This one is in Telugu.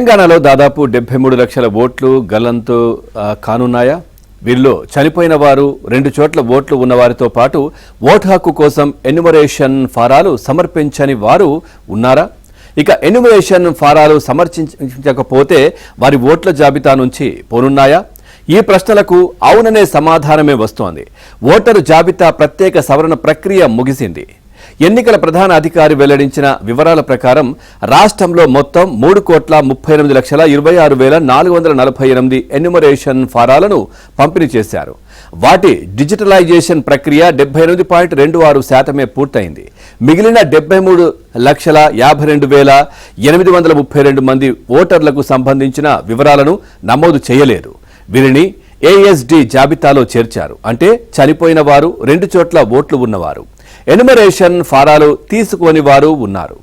తెలంగాణలో దాదాపు 73 లక్షల ఓట్లు గల్లంతు కానున్నాయా? వీరిలో చనిపోయిన వారు, 2 చోట్ల ఓట్లు ఉన్నవారితో పాటు ఓటు హక్కు కోసం ఎన్యుమరేషన్ ఫారాలు సమర్పించని వారు ఉన్నారా? ఇక ఎన్యుమరేషన్ ఫారాలు సమర్పించకపోతే వారి ఓట్ల జాబితా నుంచి పోనున్నాయా? ఈ ప్రశ్నలకు అవుననే సమాధానమే వస్తోంది. ఓటరు జాబితా ప్రత్యేక సవరణ ప్రక్రియ ముగిసింది. ఎన్నికల ప్రధాన అధికారి వెల్లడించిన వివరాల ప్రకారం రాష్ట్రంలో మొత్తం 3,38,26,448 ఎన్యుమరేషన్ ఫారాలను పంపిణీ చేశారు. వాటి డిజిటలైజేషన్ ప్రక్రియ 78.26% పూర్తయింది. మిగిలిన 73,52,832 మంది ఓటర్లకు సంబంధించిన వివరాలను నమోదు చేయలేదు. వీరిని ASD జాబితాలో చేర్చారు. అంటే చనిపోయిన వారు, 2 చోట్ల ఓట్లు ఉన్నవారు. ఎన్యుమరేషన్ ఫారాలు తీసుకోని వారు ఉన్నారు.